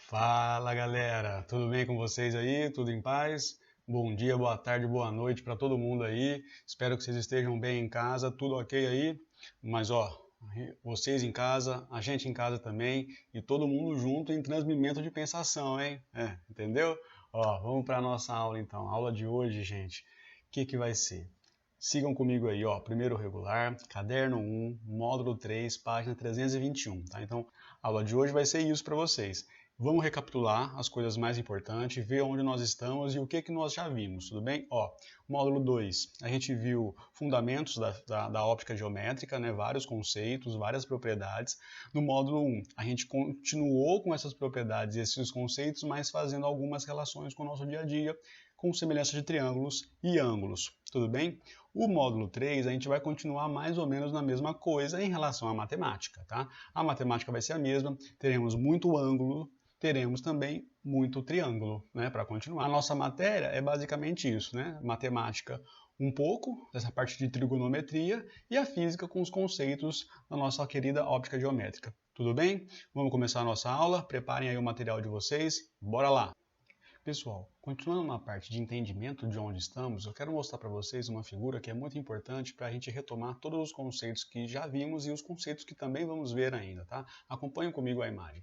Fala galera, tudo bem com vocês aí? Tudo em paz? Bom dia, boa tarde, boa noite para todo mundo aí. Espero que vocês estejam bem em casa, tudo ok aí? Mas ó, vocês em casa, a gente em casa também e todo mundo junto em transmimento de pensação, hein? Entendeu? Ó, vamos para nossa aula então. A aula de hoje, gente, o que vai ser? Sigam comigo aí, ó, primeiro regular, caderno 1, módulo 3, página 321, tá? Então, a aula de hoje vai ser isso para vocês. Vamos recapitular as coisas mais importantes, ver onde nós estamos e o que nós já vimos, tudo bem? Ó, módulo 2, a gente viu fundamentos da óptica geométrica, né, vários conceitos, várias propriedades. No módulo 1, a gente continuou com essas propriedades e esses conceitos, mas fazendo algumas relações com o nosso dia a dia, com semelhança de triângulos e ângulos, tudo bem? O módulo 3, a gente vai continuar mais ou menos na mesma coisa em relação à matemática, tá? A matemática vai ser a mesma, teremos muito ângulo, teremos também muito triângulo, né, para continuar. A nossa matéria é basicamente isso, né? Matemática um pouco, dessa parte de trigonometria, e a física com os conceitos da nossa querida óptica geométrica. Tudo bem? Vamos começar a nossa aula, preparem aí o material de vocês, bora lá! Pessoal, continuando na parte de entendimento de onde estamos, eu quero mostrar para vocês uma figura que é muito importante para a gente retomar todos os conceitos que já vimos e os conceitos que também vamos ver ainda, tá? Acompanhem comigo a imagem.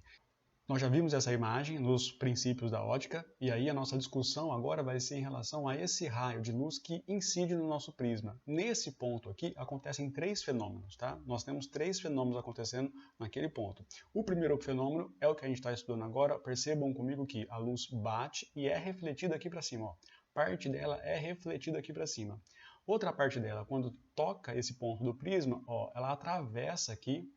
Nós já vimos essa imagem nos princípios da ótica, e aí a nossa discussão agora vai ser em relação a esse raio de luz que incide no nosso prisma. Nesse ponto aqui acontecem três fenômenos, tá? Nós temos três fenômenos acontecendo naquele ponto. O primeiro fenômeno é o que a gente está estudando agora. Percebam comigo que a luz bate e é refletida aqui para cima, ó. Parte dela é refletida aqui para cima. Outra parte dela, quando toca esse ponto do prisma, ó, ela atravessa aqui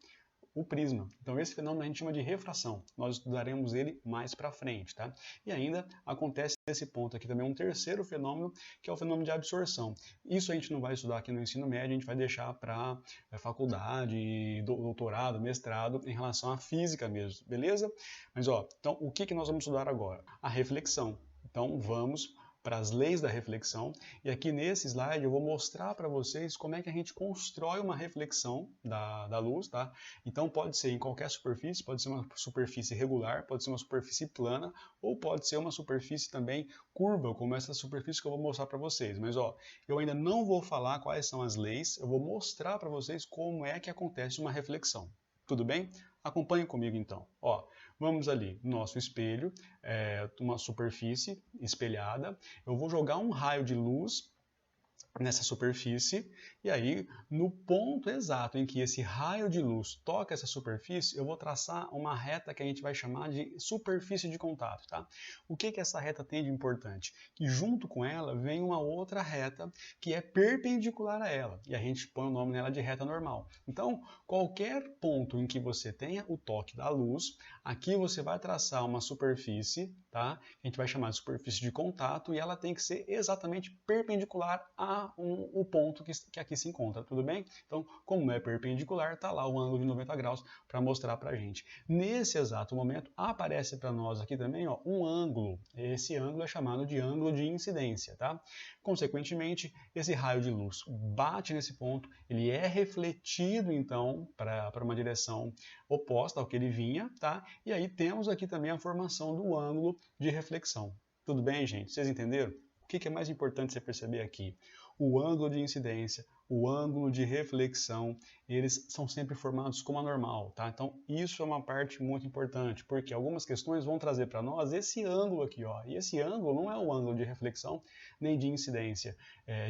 o prisma. Então esse fenômeno a gente chama de refração. Nós estudaremos ele mais para frente, tá? E ainda acontece nesse ponto aqui também um terceiro fenômeno, que é o fenômeno de absorção. Isso a gente não vai estudar aqui no ensino médio, a gente vai deixar para faculdade, doutorado, mestrado, em relação à física mesmo, beleza? Mas ó, então o que nós vamos estudar agora? A reflexão. Então vamos para as leis da reflexão, e aqui nesse slide eu vou mostrar para vocês como é que a gente constrói uma reflexão da luz, tá? Então pode ser em qualquer superfície, pode ser uma superfície regular, pode ser uma superfície plana, ou pode ser uma superfície também curva, como essa superfície que eu vou mostrar para vocês. Mas ó, eu ainda não vou falar quais são as leis, eu vou mostrar para vocês como é que acontece uma reflexão. Tudo bem? Acompanhe comigo então. Ó, vamos ali, nosso espelho, uma superfície espelhada. Eu vou jogar um raio de luz nessa superfície, e aí, no ponto exato em que esse raio de luz toca essa superfície, eu vou traçar uma reta que a gente vai chamar de superfície de contato, tá? O que essa reta tem de importante? Que junto com ela vem uma outra reta que é perpendicular a ela, e a gente põe o nome nela de reta normal. Então, qualquer ponto em que você tenha o toque da luz, aqui você vai traçar uma superfície, tá? A gente vai chamar de superfície de contato, e ela tem que ser exatamente perpendicular a o ponto que aqui se encontra, tudo bem? Então, como é perpendicular, está lá o ângulo de 90 graus para mostrar para a gente. Nesse exato momento, aparece para nós aqui também ó, um ângulo. Esse ângulo é chamado de ângulo de incidência, tá? Consequentemente, esse raio de luz bate nesse ponto, ele é refletido, então, para uma direção oposta ao que ele vinha, tá? E aí temos aqui também a formação do ângulo de reflexão. Tudo bem, gente? Vocês entenderam? O que é mais importante você perceber aqui? O ângulo de incidência, o ângulo de reflexão, eles são sempre formados como anormal, tá? Então, isso é uma parte muito importante, porque algumas questões vão trazer para nós esse ângulo aqui, ó. E esse ângulo não é o ângulo de reflexão nem de incidência.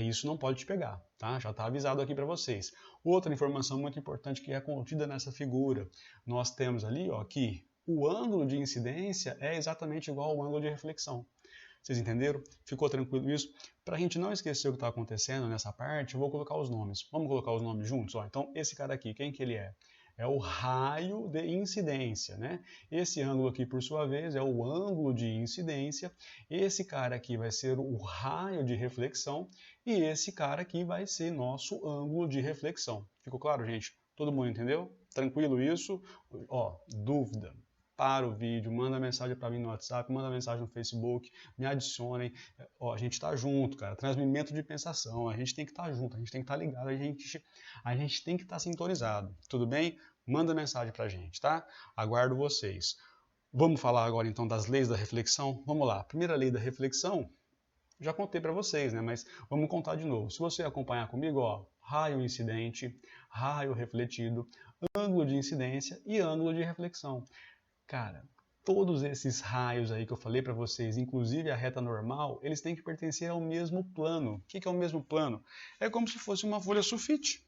Isso não pode te pegar, tá? Já está avisado aqui para vocês. Outra informação muito importante que é contida nessa figura, nós temos ali, ó, que o ângulo de incidência é exatamente igual ao ângulo de reflexão. Vocês entenderam? Ficou tranquilo isso? Para a gente não esquecer o que está acontecendo nessa parte, eu vou colocar os nomes. Vamos colocar os nomes juntos? Ó, então, esse cara aqui, quem que ele é? É o raio de incidência, né? Esse ângulo aqui, por sua vez, é o ângulo de incidência. Esse cara aqui vai ser o raio de reflexão. E esse cara aqui vai ser nosso ângulo de reflexão. Ficou claro, gente? Todo mundo entendeu? Tranquilo isso? Ó, dúvida? Para o vídeo, manda mensagem para mim no WhatsApp, manda mensagem no Facebook, me adicionem. Ó, a gente está junto, cara. Transmimento de pensação. A gente tem que estar junto, a gente tem que estar ligado, a gente tem que estar sintonizado. Tudo bem? Manda mensagem para a gente, tá? Aguardo vocês. Vamos falar agora então das leis da reflexão? Vamos lá. A primeira lei da reflexão, já contei para vocês, né? Mas vamos contar de novo. Se você acompanhar comigo, ó, raio incidente, raio refletido, ângulo de incidência e ângulo de reflexão. Cara, todos esses raios aí que eu falei para vocês, inclusive a reta normal, eles têm que pertencer ao mesmo plano. O que é o mesmo plano? É como se fosse uma folha sulfite.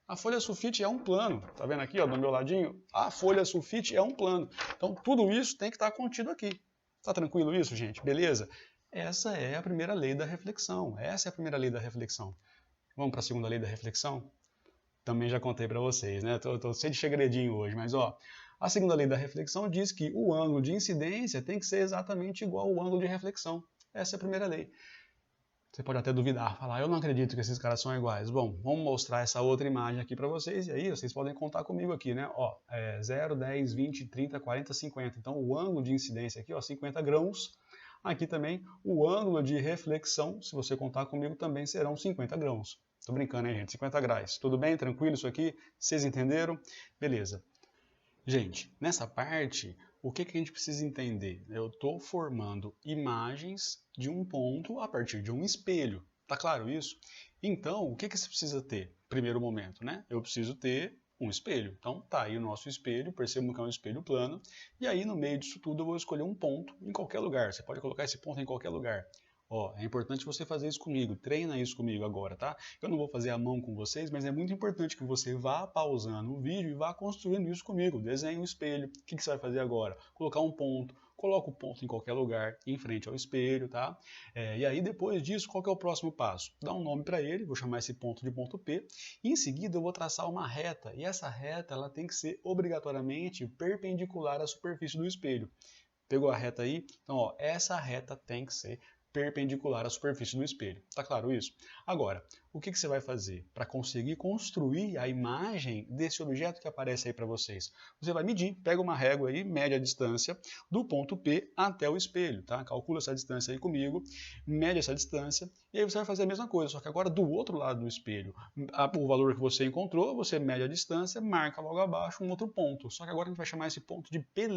A folha sulfite é um plano. Tá vendo aqui, ó, do meu ladinho? A folha sulfite é um plano. Então, tudo isso tem que estar contido aqui. Tá tranquilo isso, gente? Beleza? Essa é a primeira lei da reflexão. Essa é a primeira lei da reflexão. Vamos para a segunda lei da reflexão? Também já contei para vocês, né? Tô cheio de segredinho hoje, mas ó, a segunda lei da reflexão diz que o ângulo de incidência tem que ser exatamente igual ao ângulo de reflexão. Essa é a primeira lei. Você pode até duvidar, falar, eu não acredito que esses caras são iguais. Bom, vamos mostrar essa outra imagem aqui para vocês, e aí vocês podem contar comigo aqui, né? Ó, 0, 10, 20, 30, 40, 50. Então, o ângulo de incidência aqui, ó, 50 graus. Aqui também, o ângulo de reflexão, se você contar comigo, também serão 50 graus. Tô brincando, hein, gente? 50 graus. Tudo bem? Tranquilo isso aqui? Vocês entenderam? Beleza. Gente, nessa parte, o que a gente precisa entender? Eu estou formando imagens de um ponto a partir de um espelho. Tá claro isso? Então, o que você precisa ter? Primeiro momento, né? Eu preciso ter um espelho. Então, tá aí o nosso espelho, percebam que é um espelho plano. E aí, no meio disso tudo, eu vou escolher um ponto em qualquer lugar. Você pode colocar esse ponto em qualquer lugar. Ó, é importante você fazer isso comigo, treina isso comigo agora, tá? Eu não vou fazer a mão com vocês, mas é muito importante que você vá pausando o vídeo e vá construindo isso comigo. Desenhe um espelho. O que você vai fazer agora? Colocar um ponto. Coloca o ponto em qualquer lugar, em frente ao espelho, tá? E aí, depois disso, qual que é o próximo passo? Dá um nome para ele, vou chamar esse ponto de ponto P. E em seguida, eu vou traçar uma reta. E essa reta, ela tem que ser obrigatoriamente perpendicular à superfície do espelho. Pegou a reta aí? Então, ó, essa reta tem que ser perpendicular à superfície do espelho. Tá claro isso? Agora, o que você vai fazer para conseguir construir a imagem desse objeto que aparece aí para vocês? Você vai medir, pega uma régua aí, mede a distância do ponto P até o espelho, tá? Calcula essa distância aí comigo, mede essa distância e aí você vai fazer a mesma coisa, só que agora do outro lado do espelho. O valor que você encontrou, você mede a distância, marca logo abaixo um outro ponto. Só que agora a gente vai chamar esse ponto de P'.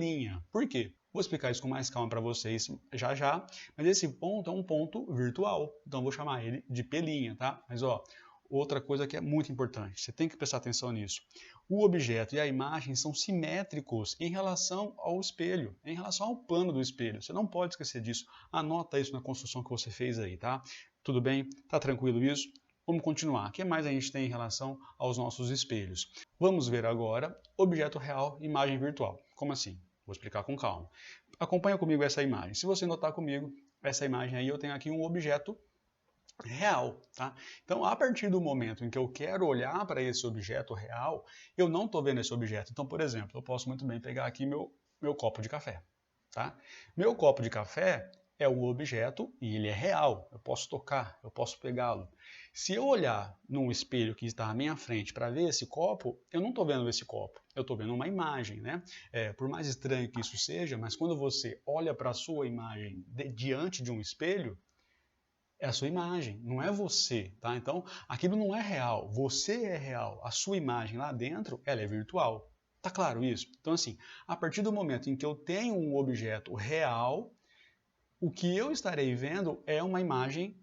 Por quê? Vou explicar isso com mais calma para vocês já já, mas esse ponto é um ponto virtual, então vou chamar ele de P', tá? Mas ó, outra coisa que é muito importante, você tem que prestar atenção nisso. O objeto e a imagem são simétricos em relação ao espelho, em relação ao plano do espelho. Você não pode esquecer disso. Anota isso na construção que você fez aí, tá? Tudo bem? Tá tranquilo isso? Vamos continuar. O que mais a gente tem em relação aos nossos espelhos? Vamos ver agora objeto real, imagem virtual. Como assim? Vou explicar com calma. Acompanha comigo essa imagem. Se você notar comigo, essa imagem aí, eu tenho aqui um objeto real, tá? Então, a partir do momento em que eu quero olhar para esse objeto real, eu não estou vendo esse objeto. Então, por exemplo, eu posso muito bem pegar aqui meu copo de café, tá? Meu copo de café é o objeto e ele é real. Eu posso tocar, eu posso pegá-lo. Se eu olhar num espelho que está à minha frente para ver esse copo, eu não estou vendo esse copo. Eu estou vendo uma imagem, né? Por mais estranho que isso seja, mas quando você olha para a sua imagem diante de um espelho, é a sua imagem, não é você, tá? Então, aquilo não é real, você é real. A sua imagem lá dentro, ela é virtual. Tá claro isso? Então, assim, a partir do momento em que eu tenho um objeto real, o que eu estarei vendo é uma imagem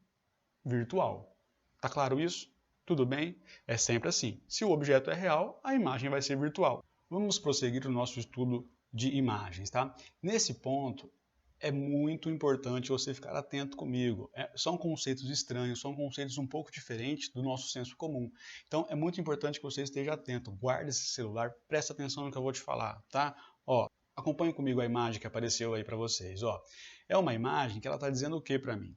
virtual. Tá claro isso? Tudo bem? É sempre assim. Se o objeto é real, a imagem vai ser virtual. Vamos prosseguir no nosso estudo de imagens, tá? Nesse ponto, é muito importante você ficar atento comigo. São conceitos estranhos, são conceitos um pouco diferentes do nosso senso comum. Então, é muito importante que você esteja atento. Guarde esse celular, preste atenção no que eu vou te falar, tá? Ó, acompanhe comigo a imagem que apareceu aí para vocês. Ó, é uma imagem que ela está dizendo o que para mim?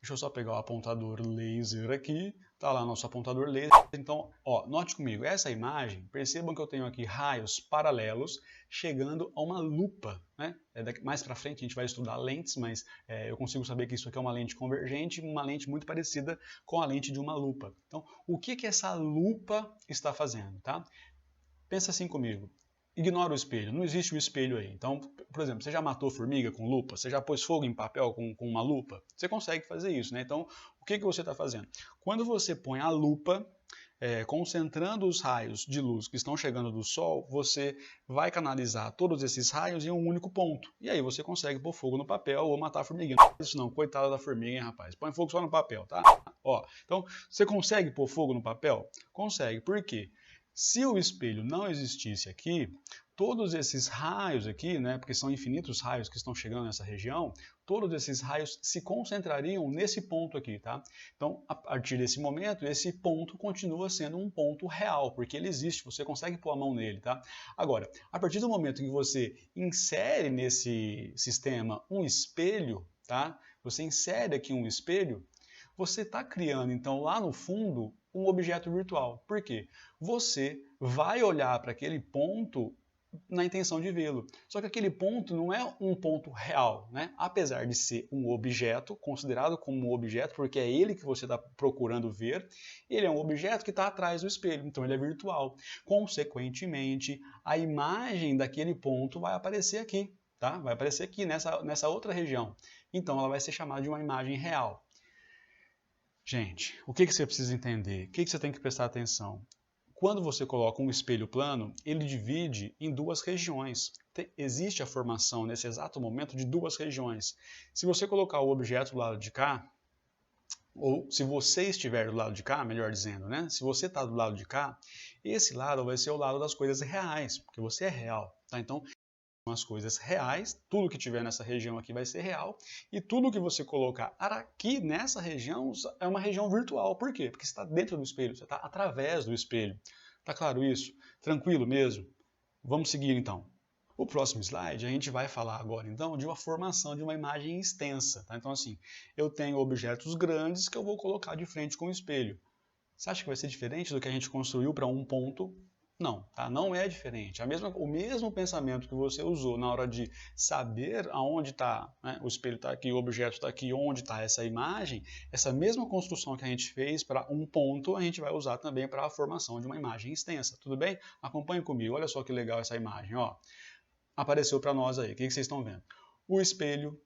Deixa eu só pegar o apontador laser aqui. Tá lá nosso apontador laser. Então, ó, note comigo, essa imagem, percebam que eu tenho aqui raios paralelos chegando a uma lupa, né? Mais para frente a gente vai estudar lentes, mas eu consigo saber que isso aqui é uma lente convergente, uma lente muito parecida com a lente de uma lupa. Então, o que essa lupa está fazendo, tá? Pensa assim comigo. Ignora o espelho, não existe o espelho aí. Então, por exemplo, você já matou formiga com lupa? Você já pôs fogo em papel com uma lupa? Você consegue fazer isso, né? Então, o que você está fazendo? Quando você põe a lupa concentrando os raios de luz que estão chegando do Sol, você vai canalizar todos esses raios em um único ponto. E aí você consegue pôr fogo no papel ou matar a formiguinha. Não faz isso não, coitada da formiga, hein, rapaz? Põe fogo só no papel, tá? Ó, então, você consegue pôr fogo no papel? Consegue. Por quê? Se o espelho não existisse aqui, todos esses raios aqui, né, porque são infinitos raios que estão chegando nessa região, todos esses raios se concentrariam nesse ponto aqui, tá? Então, a partir desse momento, esse ponto continua sendo um ponto real, porque ele existe, você consegue pôr a mão nele, tá? Agora, a partir do momento em que você insere nesse sistema um espelho, tá? Você insere aqui um espelho, você está criando, então, lá no fundo, um objeto virtual. Por quê? Você vai olhar para aquele ponto na intenção de vê-lo. Só que aquele ponto não é um ponto real, né? Apesar de ser um objeto, considerado como um objeto, porque é ele que você está procurando ver, ele é um objeto que está atrás do espelho, então ele é virtual. Consequentemente, a imagem daquele ponto vai aparecer aqui, tá? Vai aparecer aqui nessa outra região. Então ela vai ser chamada de uma imagem real. Gente, o que você precisa entender? O que você tem que prestar atenção? Quando você coloca um espelho plano, ele divide em duas regiões. Existe a formação, nesse exato momento, de duas regiões. Se você colocar o objeto do lado de cá, ou se você estiver do lado de cá, melhor dizendo, né? Se você está do lado de cá, esse lado vai ser o lado das coisas reais, porque você é real, tá? Então, as coisas reais, tudo que tiver nessa região aqui vai ser real, e tudo que você colocar aqui nessa região é uma região virtual. Por quê? Porque você está dentro do espelho, você está através do espelho. Tá claro isso? Tranquilo mesmo? Vamos seguir então. O próximo slide, a gente vai falar agora então de uma formação de uma imagem extensa. Tá? Então assim, eu tenho objetos grandes que eu vou colocar de frente com o espelho. Você acha que vai ser diferente do que a gente construiu para um ponto? Não, tá? Não é diferente. O mesmo pensamento que você usou na hora de saber aonde está, né? O espelho está aqui, o objeto está aqui, onde está essa imagem, essa mesma construção que a gente fez para um ponto, a gente vai usar também para a formação de uma imagem extensa. Tudo bem? Acompanhe comigo. Olha só que legal essa imagem. Ó. Apareceu para nós aí. O que vocês estão vendo? O espelho.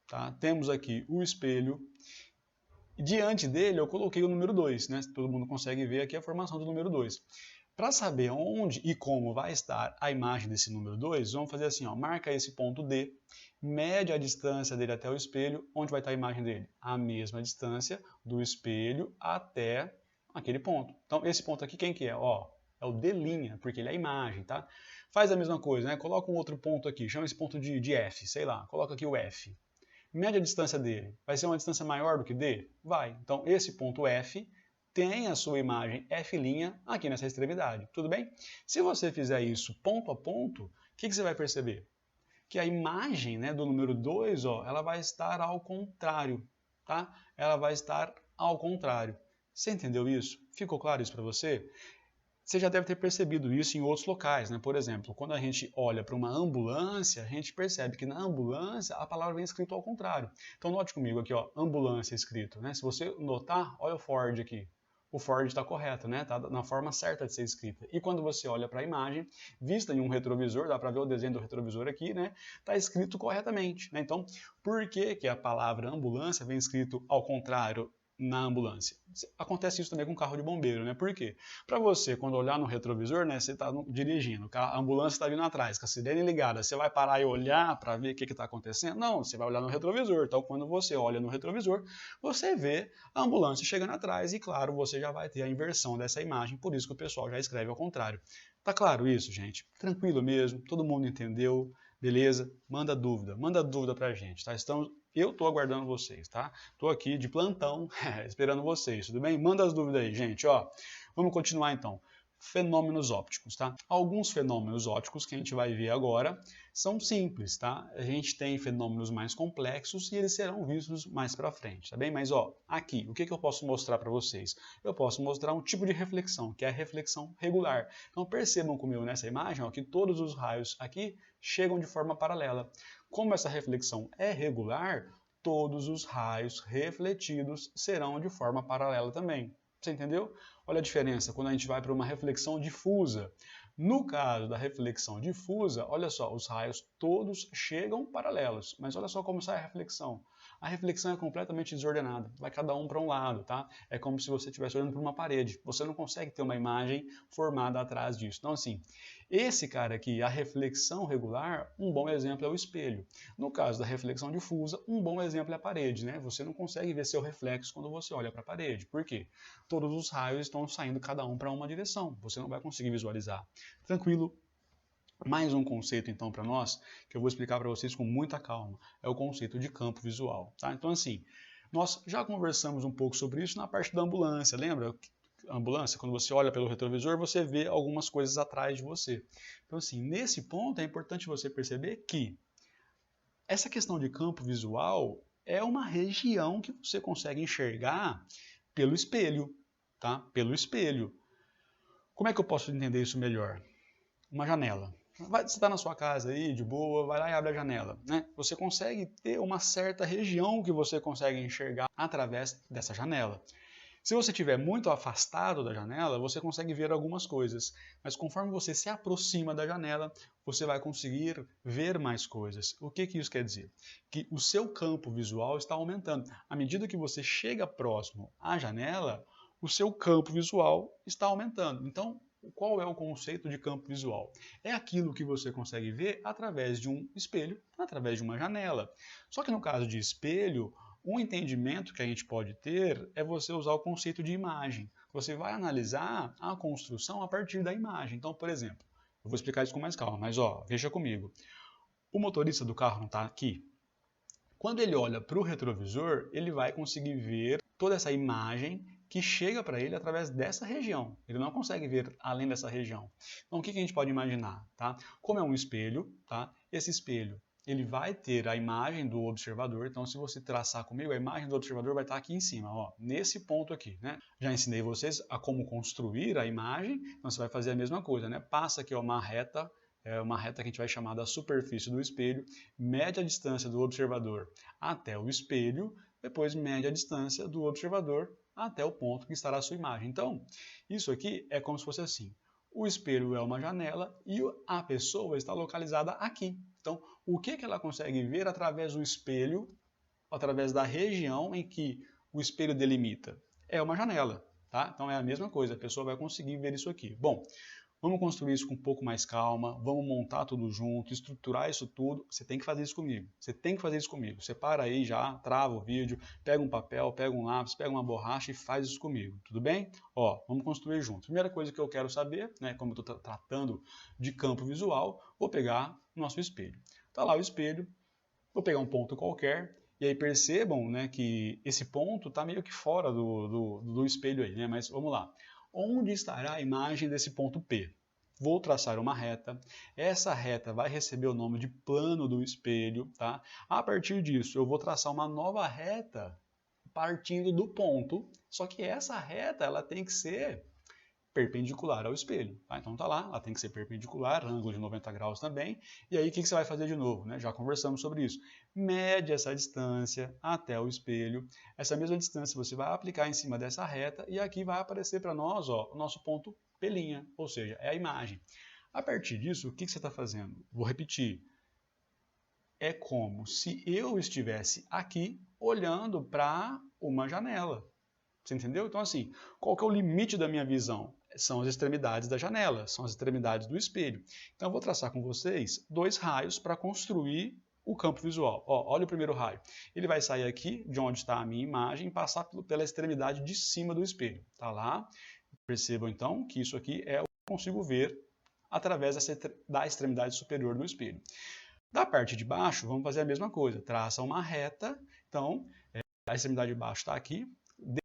Tá? Temos aqui o espelho. Diante dele eu coloquei o número 2. Né? Todo mundo consegue ver aqui a formação do número 2. Para saber onde e como vai estar a imagem desse número 2, vamos fazer assim, ó, marca esse ponto D, mede a distância dele até o espelho, onde vai estar a imagem dele? A mesma distância do espelho até aquele ponto. Então, esse ponto aqui, quem que é? Ó, é o D', porque ele é a imagem, tá? Faz a mesma coisa, né? Coloca um outro ponto aqui, chama esse ponto de F, sei lá, coloca aqui o F. Mede a distância dele. Vai ser uma distância maior do que D? Vai. Então, esse ponto F tem a sua imagem F' aqui nessa extremidade, tudo bem? Se você fizer isso ponto a ponto, o que você vai perceber? Que a imagem, né, do número 2, ó, ela vai estar ao contrário, tá? Ela vai estar ao contrário. Você entendeu isso? Ficou claro isso para você? Você já deve ter percebido isso em outros locais, né? Por exemplo, quando a gente olha para uma ambulância, a gente percebe que na ambulância a palavra vem escrito ao contrário. Então note comigo aqui, ó, ambulância escrito, né? Se você notar, olha o Ford aqui. O Ford está correto, né? Está na forma certa de ser escrita. E quando você olha para a imagem, vista em um retrovisor, dá para ver o desenho do retrovisor aqui, né? Está escrito corretamente, né? Então, por que que a palavra ambulância vem escrito ao contrário na ambulância? Acontece isso também com carro de bombeiro, né? Por quê? Para você, quando olhar no retrovisor, né? Você está dirigindo, a ambulância está vindo atrás, com a sirene ligada, você vai parar e olhar para ver o que está acontecendo? Não, você vai olhar no retrovisor. Então, quando você olha no retrovisor, você vê a ambulância chegando atrás e, claro, você já vai ter a inversão dessa imagem, por isso que o pessoal já escreve ao contrário. Tá claro isso, gente? Tranquilo mesmo? Todo mundo entendeu? Beleza? Manda dúvida pra gente, tá? Eu tô aguardando vocês, tá? Tô aqui de plantão, esperando vocês, tudo bem? Manda as dúvidas aí, gente, ó. Vamos continuar então. Fenômenos ópticos, tá? Alguns fenômenos ópticos que a gente vai ver agora são simples, tá? A gente tem fenômenos mais complexos e eles serão vistos mais para frente, tá bem? Mas, ó, aqui, o que eu posso mostrar para vocês? Eu posso mostrar um tipo de reflexão, que é a reflexão regular. Então, percebam comigo nessa imagem, ó, que todos os raios aqui chegam de forma paralela. Como essa reflexão é regular, todos os raios refletidos serão de forma paralela também. Você entendeu? Olha a diferença quando a gente vai para uma reflexão difusa. No caso da reflexão difusa, olha só, os raios todos chegam paralelos, mas olha só como sai a reflexão. A reflexão é completamente desordenada, vai cada um para um lado, tá? É como se você estivesse olhando para uma parede. Você não consegue ter uma imagem formada atrás disso. Então, assim, esse cara aqui, a reflexão regular, um bom exemplo é o espelho. No caso da reflexão difusa, um bom exemplo é a parede, né? Você não consegue ver seu reflexo quando você olha para a parede. Por quê? Todos os raios estão saindo cada um para uma direção. Você não vai conseguir visualizar. Tranquilo? Mais um conceito, então, para nós, que eu vou explicar para vocês com muita calma, é o conceito de campo visual. Tá? Então, assim, nós já conversamos um pouco sobre isso na parte da ambulância, lembra? A ambulância, quando você olha pelo retrovisor, você vê algumas coisas atrás de você. Então, assim, nesse ponto é importante você perceber que essa questão de campo visual é uma região que você consegue enxergar pelo espelho, tá? Pelo espelho. Como é que eu posso entender isso melhor? Uma janela. Você está na sua casa aí, de boa, vai lá e abre a janela. Né? Você consegue ter uma certa região que você consegue enxergar através dessa janela. Se você estiver muito afastado da janela, você consegue ver algumas coisas. Mas conforme você se aproxima da janela, você vai conseguir ver mais coisas. O que isso quer dizer? Que o seu campo visual está aumentando. À medida que você chega próximo à janela, o seu campo visual está aumentando. Então, qual é o conceito de campo visual? É aquilo que você consegue ver através de um espelho, através de uma janela. Só que no caso de espelho, um entendimento que a gente pode ter é você usar o conceito de imagem. Você vai analisar a construção a partir da imagem. Então, por exemplo, eu vou explicar isso com mais calma, mas veja comigo. O motorista do carro não está aqui? Quando ele olha para o retrovisor, ele vai conseguir ver toda essa imagem que chega para ele através dessa região. Ele não consegue ver além dessa região. Então, o que a gente pode imaginar? Tá? Como é um espelho, tá? Esse espelho ele vai ter a imagem do observador. Então, se você traçar comigo, a imagem do observador vai estar aqui em cima, nesse ponto aqui. Né? Já ensinei vocês a como construir a imagem. Então, você vai fazer a mesma coisa. Né? Passa aqui uma reta que a gente vai chamar da superfície do espelho, mede a distância do observador até o espelho, depois mede a distância do observador até o ponto que estará a sua imagem. Então, isso aqui é como se fosse assim. O espelho é uma janela e a pessoa está localizada aqui. Então, o que ela consegue ver através do espelho, através da região em que o espelho delimita? É uma janela, tá? Então, é a mesma coisa, a pessoa vai conseguir ver isso aqui. Bom, vamos construir isso com um pouco mais calma, vamos montar tudo junto, estruturar isso tudo. Você tem que fazer isso comigo. Você tem que fazer isso comigo. Você para aí já, trava o vídeo, pega um papel, pega um lápis, pega uma borracha e faz isso comigo. Tudo bem? Vamos construir junto. Primeira coisa que eu quero saber, né, como eu estou tratando de campo visual, vou pegar o nosso espelho. Está lá o espelho, vou pegar um ponto qualquer. E aí percebam, né, que esse ponto está meio que fora do espelho aí, né? Mas vamos lá. Onde estará a imagem desse ponto P? Vou traçar uma reta. Essa reta vai receber o nome de plano do espelho, tá? A partir disso, eu vou traçar uma nova reta partindo do ponto, só que essa reta ela tem que ser perpendicular ao espelho. Tá? Então tá lá, ela tem que ser perpendicular, ângulo de 90 graus também. E aí o que você vai fazer de novo? Né? Já conversamos sobre isso. Mede essa distância até o espelho. Essa mesma distância você vai aplicar em cima dessa reta e aqui vai aparecer para nós o nosso ponto P', ou seja, é a imagem. A partir disso, o que você está fazendo? Vou repetir. É como se eu estivesse aqui olhando para uma janela. Você entendeu? Então, assim, qual que é o limite da minha visão? São as extremidades da janela, são as extremidades do espelho. Então, eu vou traçar com vocês dois raios para construir o campo visual. Olha o primeiro raio. Ele vai sair aqui, de onde está a minha imagem, e passar pela extremidade de cima do espelho. Está lá. Percebam, então, que isso aqui é o que eu consigo ver através da extremidade superior do espelho. Da parte de baixo, vamos fazer a mesma coisa. Traça uma reta. Então, a extremidade de baixo está aqui,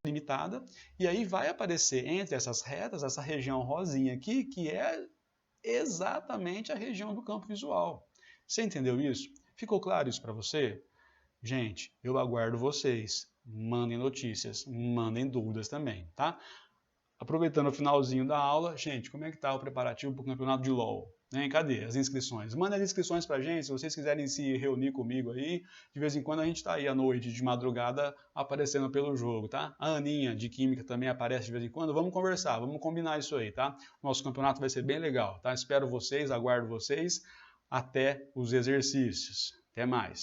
delimitada, e aí vai aparecer entre essas retas, essa região rosinha aqui, que é exatamente a região do campo visual. Você entendeu isso? Ficou claro isso para você? Gente, eu aguardo vocês. Mandem notícias, mandem dúvidas também, tá? Aproveitando o finalzinho da aula, gente, como é que tá o preparativo para o campeonato de LoL? Hein? Cadê as inscrições? Manda as inscrições pra gente, se vocês quiserem se reunir comigo aí. De vez em quando a gente tá aí à noite, de madrugada, aparecendo pelo jogo, tá? A Aninha, de Química, também aparece de vez em quando. Vamos conversar, vamos combinar isso aí, tá? Nosso campeonato vai ser bem legal, tá? Espero vocês, aguardo vocês. Até os exercícios. Até mais.